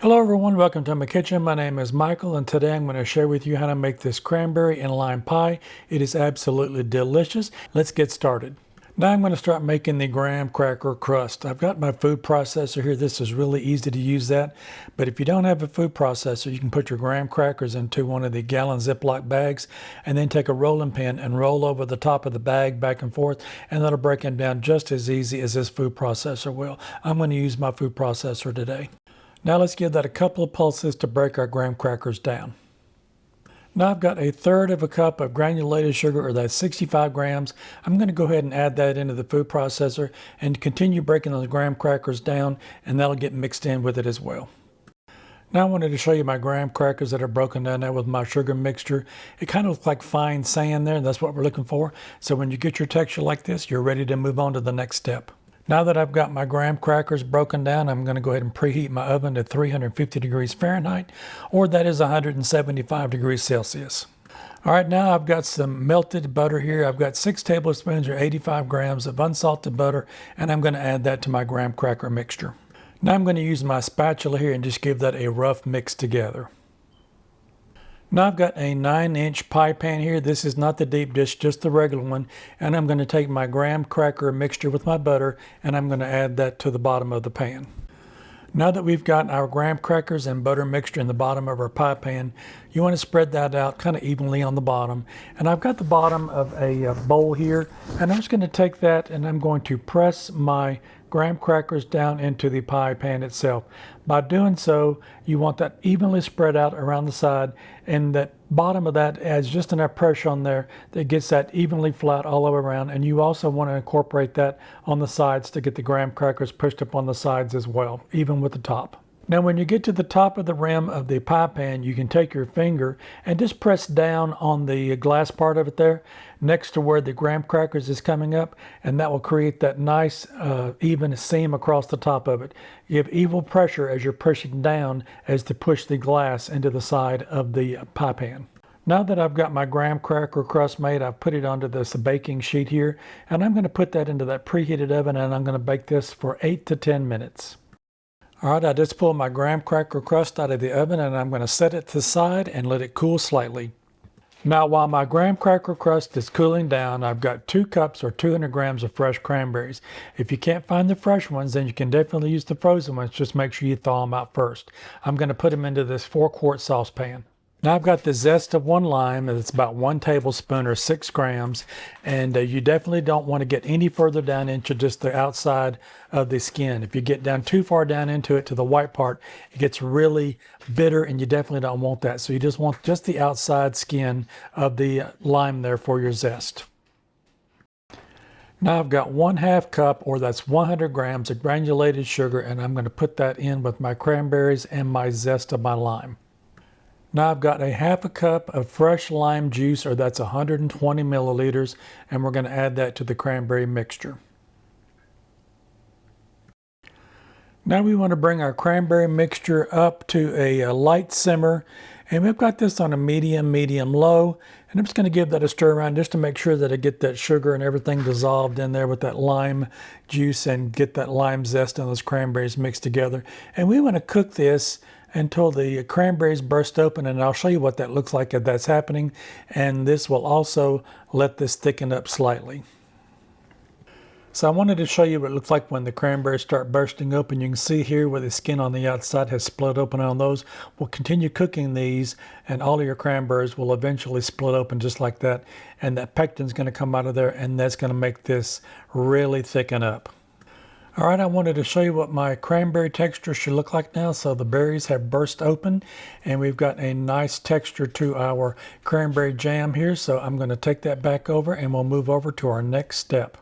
Hello everyone, welcome to my kitchen. My name is Michael and today I'm going to share with you how to make this cranberry and lime pie. It is absolutely delicious. Let's get started. Now I'm going to start making the graham cracker crust. I've got my food processor here. This is really easy to use that. But if you don't have a food processor, you can put your graham crackers into one of the gallon Ziploc bags and then take a rolling pin and roll over the top of the bag back and forth, and that'll break them down just as easy as this food processor will. I'm going to use my food processor today. Now let's give that a couple of pulses to break our graham crackers down. Now I've got 1/3 of a cup of granulated sugar, or that's 65 grams. I'm going to go ahead and add that into the food processor and continue breaking those graham crackers down, and that'll get mixed in with it as well. Now I wanted to show you my graham crackers that are broken down there with my sugar mixture. It kind of looks like fine sand there, and that's what we're looking for. So when you get your texture like this, you're ready to move on to the next step. Now that I've got my graham crackers broken down, I'm going to go ahead and preheat my oven to 350 degrees Fahrenheit, or that is 175 degrees Celsius. All right, now I've got some melted butter here. I've got 6 tablespoons or 85 grams of unsalted butter, and I'm going to add that to my graham cracker mixture. Now I'm going to use my spatula here and just give that a rough mix together. Now I've got a 9-inch pie pan here. This is not the deep dish, just the regular one. And I'm going to take my graham cracker mixture with my butter and I'm going to add that to the bottom of the pan. Now that we've got our graham crackers and butter mixture in the bottom of our pie pan, you want to spread that out kind of evenly on the bottom. And I've got the bottom of a bowl here, and I'm just going to take that and I'm going to press my graham crackers down into the pie pan itself. By doing so, you want that evenly spread out around the side, and that bottom of that adds just enough pressure on there that gets that evenly flat all the way around. And you also want to incorporate that on the sides to get the graham crackers pushed up on the sides as well, even with the top. Now when you get to the top of the rim of the pie pan, you can take your finger and just press down on the glass part of it there next to where the graham crackers is coming up, and that will create that nice even seam across the top of it. You have equal pressure as you're pushing down as to push the glass into the side of the pie pan. Now that I've got my graham cracker crust made, I've put it onto this baking sheet here, and I'm going to put that into that preheated oven, and I'm going to bake this for 8 to 10 minutes. All right, I just pulled my graham cracker crust out of the oven and I'm going to set it to the side and let it cool slightly. Now while my graham cracker crust is cooling down, I've got 2 cups or 200 grams of fresh cranberries. If you can't find the fresh ones, then you can definitely use the frozen ones. Just make sure you thaw them out first. I'm going to put them into this 4-quart saucepan. Now I've got the zest of 1 lime, and it's about 1 tablespoon or 6 grams, and you definitely don't want to get any further down into just the outside of the skin. If you get down too far down into it to the white part, it gets really bitter, and you definitely don't want that. So you just want just the outside skin of the lime there for your zest. Now I've got 1/2 cup, or that's 100 grams of granulated sugar, and I'm going to put that in with my cranberries and my zest of my lime. Now I've got 1/2 cup of fresh lime juice, or that's 120 milliliters, and we're going to add that to the cranberry mixture. Now we want to bring our cranberry mixture up to a light simmer, and we've got this on a medium low, and I'm just going to give that a stir around just to make sure that I get that sugar and everything dissolved in there with that lime juice and get that lime zest and those cranberries mixed together. And we want to cook this until the cranberries burst open, and I'll show you what that looks like if that's happening, and this will also let this thicken up slightly. So I wanted to show you what it looks like when the cranberries start bursting open. You can see here where the skin on the outside has split open on those. We'll continue cooking these, and all of your cranberries will eventually split open just like that, and that pectin is going to come out of there, and that's going to make this really thicken up. All right, I wanted to show you what my cranberry texture should look like now. So the berries have burst open, and we've got a nice texture to our cranberry jam here. So I'm going to take that back over, and we'll move over to our next step.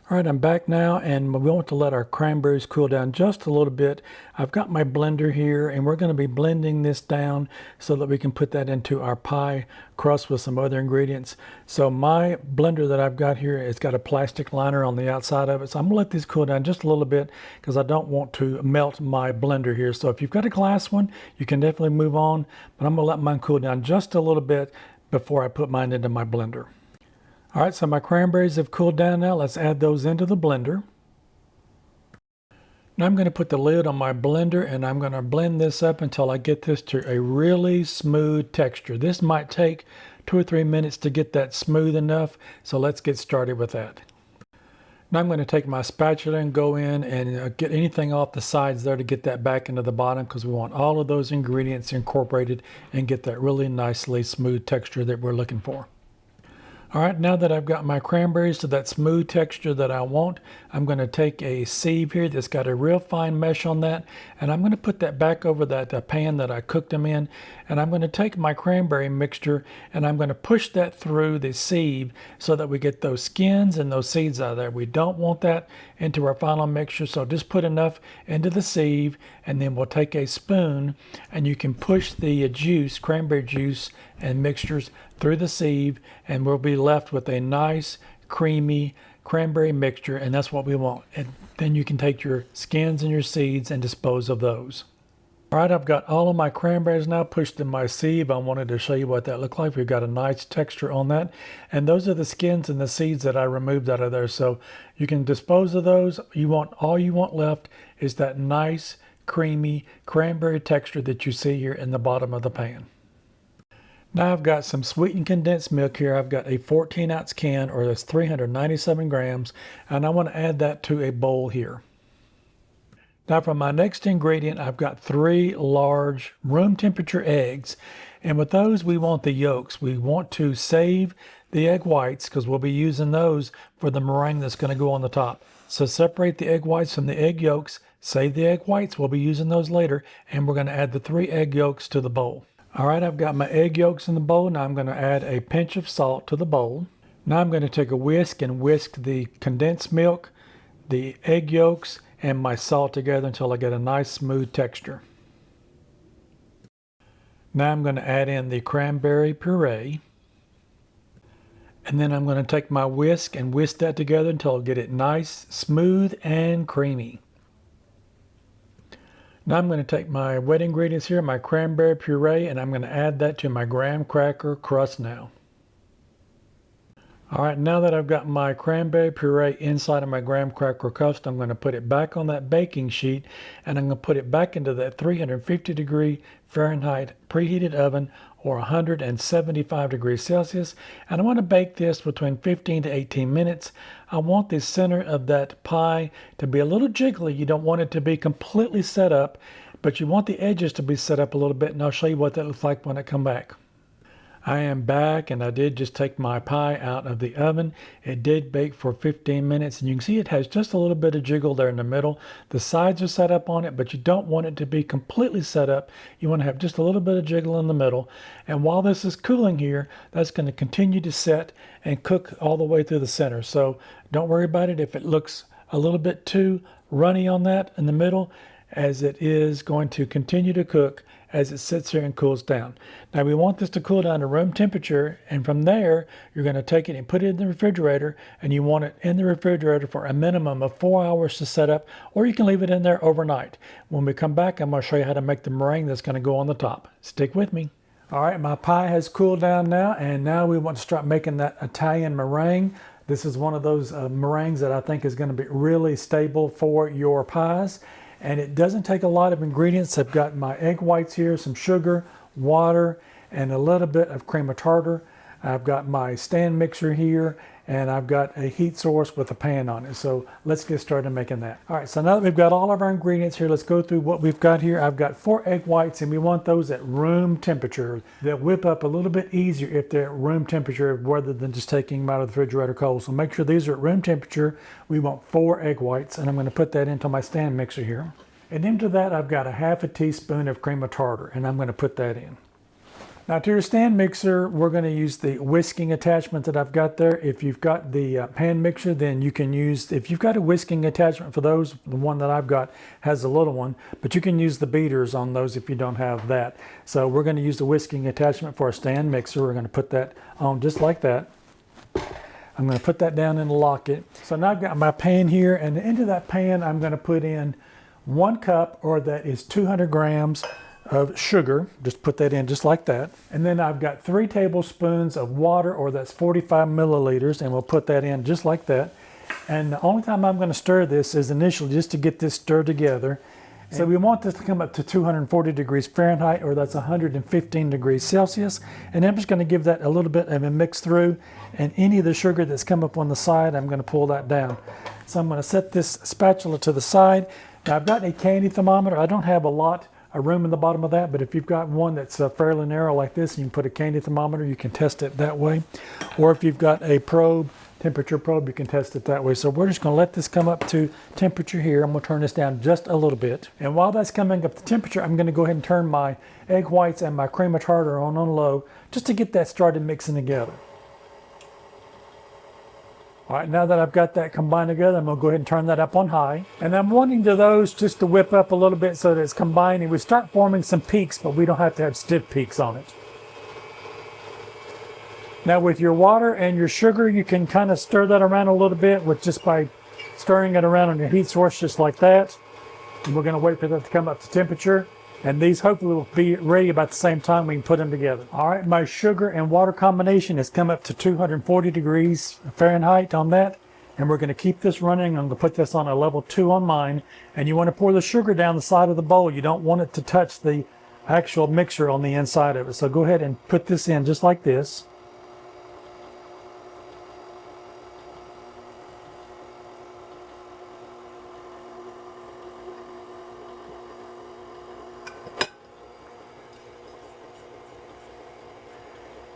All right, I'm back now, and we want to let our cranberries cool down just a little bit. I've got my blender here, and we're going to be blending this down so that we can put that into our pie crust with some other ingredients. So my blender that I've got here, it's got a plastic liner on the outside of it. So I'm going to let this cool down just a little bit because I don't want to melt my blender here. So if you've got a glass one, you can definitely move on, but I'm going to let mine cool down just a little bit before I put mine into my blender. All right, so my cranberries have cooled down now. Let's add those into the blender. Now I'm going to put the lid on my blender and I'm going to blend this up until I get this to a really smooth texture. This might take 2 or 3 minutes to get that smooth enough, so let's get started with that. Now I'm going to take my spatula and go in and get anything off the sides there to get that back into the bottom, because we want all of those ingredients incorporated and get that really nicely smooth texture that we're looking for. All right, now that I've got my cranberries to that smooth texture that I want, I'm going to take a sieve here that's got a real fine mesh on that, and I'm going to put that back over that pan that I cooked them in, and I'm going to take my cranberry mixture and I'm going to push that through the sieve so that we get those skins and those seeds out of there. We don't want that into our final mixture, so just put enough into the sieve, and then we'll take a spoon and you can push the juice, cranberry juice and mixtures through the sieve, and we'll be left with a nice creamy cranberry mixture, and that's what we want. And then you can take your skins and your seeds and dispose of those. All right, I've got all of my cranberries now pushed in my sieve. I wanted to show you what that looked like. We've got a nice texture on that, and those are the skins and the seeds that I removed out of there, so you can dispose of those. All you want left is that nice creamy cranberry texture that you see here in the bottom of the pan. Now I've got some sweetened condensed milk here. I've got a 14-ounce can, or that's 397 grams, and I want to add that to a bowl here. Now for my next ingredient, I've got 3 large room temperature eggs, and with those we want the yolks. We want to save the egg whites because we'll be using those for the meringue that's going to go on the top. So separate the egg whites from the egg yolks, save the egg whites, we'll be using those later, and we're going to add the 3 egg yolks to the bowl. All right, I've got my egg yolks in the bowl. Now I'm going to add a pinch of salt to the bowl. Now I'm going to take a whisk and whisk the condensed milk, the egg yolks, and my salt together until I get a nice smooth texture. Now I'm going to add in the cranberry puree. And then I'm going to take my whisk and whisk that together until I get it nice, smooth, and creamy. Now I'm going to take my wet ingredients here, my cranberry puree, and I'm going to add that to my graham cracker crust now. All right, now that I've got my cranberry puree inside of my graham cracker crust, I'm going to put it back on that baking sheet, and I'm going to put it back into that 350 degree Fahrenheit preheated oven, or 175 degrees Celsius, and I want to bake this between 15 to 18 minutes. I want the center of that pie to be a little jiggly. You don't want it to be completely set up, but you want the edges to be set up a little bit, and I'll show you what that looks like when I come back. I am back, and I did just take my pie out of the oven. It did bake for 15 minutes, and you can see it has just a little bit of jiggle there in the middle. The sides are set up on it, but you don't want it to be completely set up. You want to have just a little bit of jiggle in the middle. And while this is cooling here, that's going to continue to set and cook all the way through the center. So don't worry about it if it looks a little bit too runny on that in the middle, as it is going to continue to cook as it sits here and cools down. Now we want this to cool down to room temperature, and from there you're going to take it and put it in the refrigerator, and you want it in the refrigerator for a minimum of 4 hours to set up, or you can leave it in there overnight. When we come back, I'm going to show you how to make the meringue that's going to go on the top. Stick with me. All right, my pie has cooled down now, and now we want to start making that Italian meringue. This is one of those meringues that I think is going to be really stable for your pies. And it doesn't take a lot of ingredients. I've got my egg whites here, some sugar, water, and a little bit of cream of tartar. I've got my stand mixer here, and I've got a heat source with a pan on it. So let's get started making that. All right, so now that we've got all of our ingredients here, let's go through what we've got here. I've got 4 egg whites, and we want those at room temperature. They'll whip up a little bit easier if they're at room temperature rather than just taking them out of the refrigerator cold. So make sure these are at room temperature. We want 4 egg whites, and I'm going to put that into my stand mixer here. And into that, I've got a half a teaspoon of cream of tartar, and I'm going to put that in. Now to your stand mixer, we're going to use the whisking attachment that I've got there. If you've got the pan mixer, then you can use, if you've got a whisking attachment for those, the one that I've got has a little one, but you can use the beaters on those if you don't have that. So we're going to use the whisking attachment for a stand mixer. We're going to put that on just like that. I'm going to put that down and lock it. So now I've got my pan here, and into that pan I'm going to put in 1 cup, or that is 200 grams of sugar. Just put that in just like that. And then I've got 3 tablespoons of water, or that's 45 milliliters, and we'll put that in just like that. And the only time I'm going to stir this is initially just to get this stirred together. So we want this to come up to 240 degrees Fahrenheit, or that's 115 degrees Celsius. And I'm just going to give that a little bit of a mix through. And any of the sugar that's come up on the side, I'm going to pull that down. So I'm going to set this spatula to the side. Now I've got a candy thermometer. I don't have a lot of room in the bottom of that, but if you've got one that's fairly narrow like this, you can put a candy thermometer, you can test it that way. Or if you've got a probe, temperature probe, you can test it that way. So we're just going to let this come up to temperature here. I'm going to turn this down just a little bit. And while that's coming up to temperature, I'm going to go ahead and turn my egg whites and my cream of tartar on low just to get that started mixing together. All right, now that I've got that combined together, I'm going to go ahead and turn that up on high. And I'm wanting those just to whip up a little bit so that it's combining. We start forming some peaks, but we don't have to have stiff peaks on it. Now with your water and your sugar, you can kind of stir that around a little bit with just by stirring it around on your heat source just like that. And we're going to wait for that to come up to temperature. And these hopefully will be ready about the same time we can put them together. All right, my sugar and water combination has come up to 240 degrees Fahrenheit on that. And we're going to keep this running. I'm going to put this on a level 2 on mine. And you want to pour the sugar down the side of the bowl. You don't want it to touch the actual mixture on the inside of it. So go ahead and put this in just like this.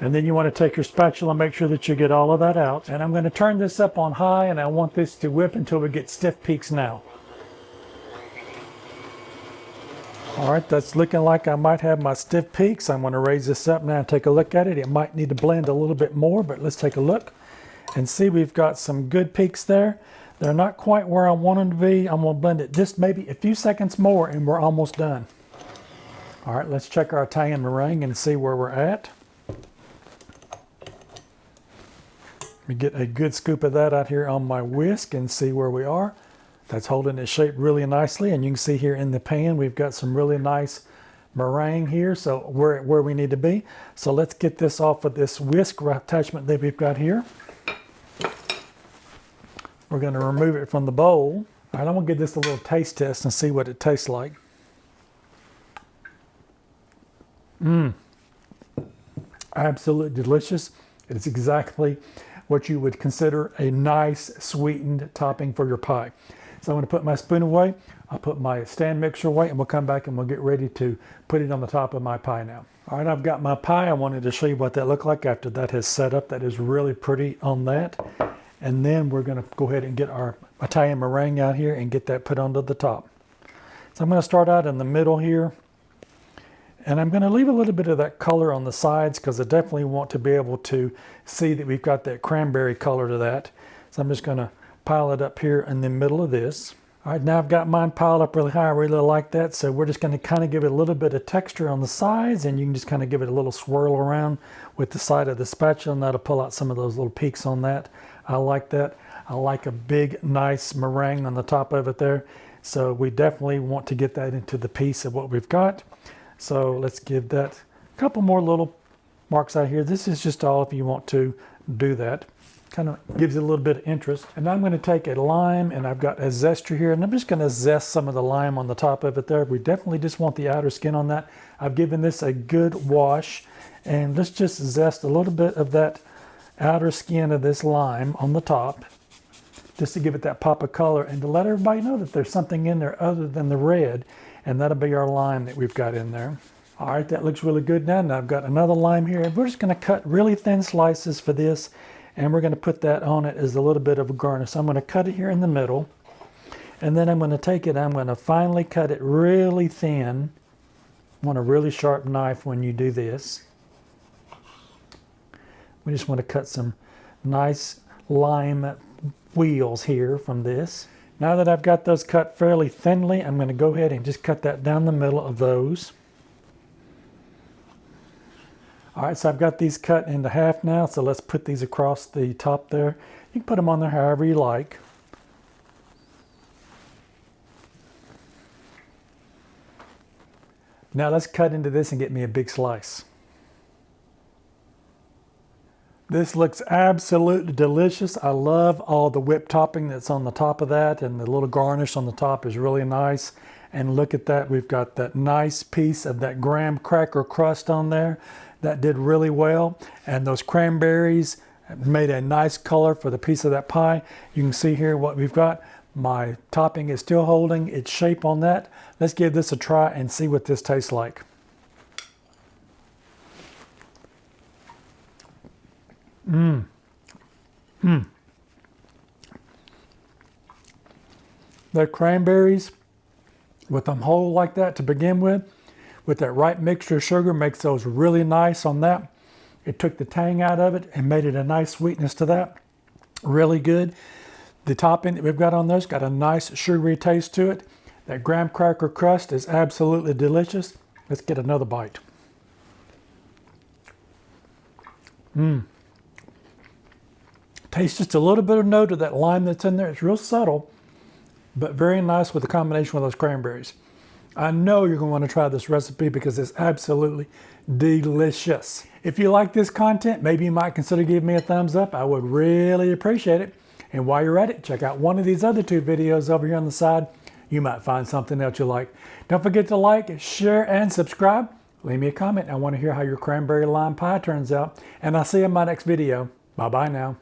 And then you want to take your spatula and make sure that you get all of that out. And I'm going to turn this up on high, and I want this to whip until we get stiff peaks now. All right, that's looking like I might have my stiff peaks. I'm going to raise this up now and take a look at it. It might need to blend a little bit more, but let's take a look and see. We've got some good peaks there. They're not quite where I want them to be. I'm going to blend it just maybe a few seconds more, and we're almost done. All right, let's check our Italian meringue and see where we're at. Let me get a good scoop of that out here on my whisk and see where we are. That's holding its shape really nicely, and you can see here in the pan we've got some really nice meringue here, so we're where we need to be. So let's get this off of this whisk attachment that we've got here. We're going to remove it from the bowl. All right, I'm going to give this a little taste test and see what it tastes like. Absolutely delicious. It's exactly what you would consider a nice sweetened topping for your pie. So I'm going to put my spoon away, I'll put my stand mixer away, and we'll come back and we'll get ready to put it on the top of my pie now. All right, I've got my pie. I wanted to show you what that looked like after that has set up. That is really pretty on that. And then we're going to go ahead and get our Italian meringue out here and get that put onto the top. So I'm going to start out in the middle here. And I'm going to leave a little bit of that color on the sides because I definitely want to be able to see that we've got that cranberry color to that. So I'm just going to pile it up here in the middle of this. All right, now I've got mine piled up really high. I really like that. So we're just going to kind of give it a little bit of texture on the sides, and you can just kind of give it a little swirl around with the side of the spatula, and that'll pull out some of those little peaks on that. I like that. I like a big, nice meringue on the top of it there. So we definitely want to get that into the piece of what we've got. So let's give that a couple more little marks out here. This is just all if you want to do that. Kind of gives it a little bit of interest. And now I'm going to take a lime, and I've got a zester here, and I'm just going to zest some of the lime on the top of it there. We definitely just want the outer skin on that. I've given this a good wash, and let's just zest a little bit of that outer skin of this lime on the top, just to give it that pop of color and to let everybody know that there's something in there other than the red. And that'll be our lime that we've got in there. All right, that looks really good now. Now I've got another lime here, and we're just going to cut really thin slices for this, and we're going to put that on it as a little bit of a garnish. So I'm going to cut it here in the middle, and then I'm going to take it, I'm going to finely cut it really thin. You want a really sharp knife when you do this. We just want to cut some nice lime wheels here from this. Now that I've got those cut fairly thinly, I'm going to go ahead and just cut that down the middle of those. All right, so I've got these cut into half now, so let's put these across the top there. You can put them on there however you like. Now let's cut into this and get me a big slice. This looks absolutely delicious. I love all the whipped topping that's on the top of that, and the little garnish on the top is really nice. And look at that, we've got that nice piece of that graham cracker crust on there. That did really well. And those cranberries made a nice color for the piece of that pie. You can see here what we've got. My topping is still holding its shape on that. Let's give this a try and see what this tastes like. The cranberries, with them whole like that to begin with that right mixture of sugar, makes those really nice on that. It took the tang out of it and made it a nice sweetness to that. Really good. The topping that we've got on those got a nice sugary taste to it. That graham cracker crust is absolutely delicious. Let's get another bite. Taste just a little bit of note of that lime that's in there. It's real subtle, but very nice with the combination with those cranberries. I know you're going to want to try this recipe because it's absolutely delicious. If you like this content, maybe you might consider giving me a thumbs up. I would really appreciate it. And while you're at it, check out one of these other two videos over here on the side. You might find something else you like. Don't forget to like, share, and subscribe. Leave me a comment. I want to hear how your cranberry lime pie turns out. And I'll see you in my next video. Bye-bye now.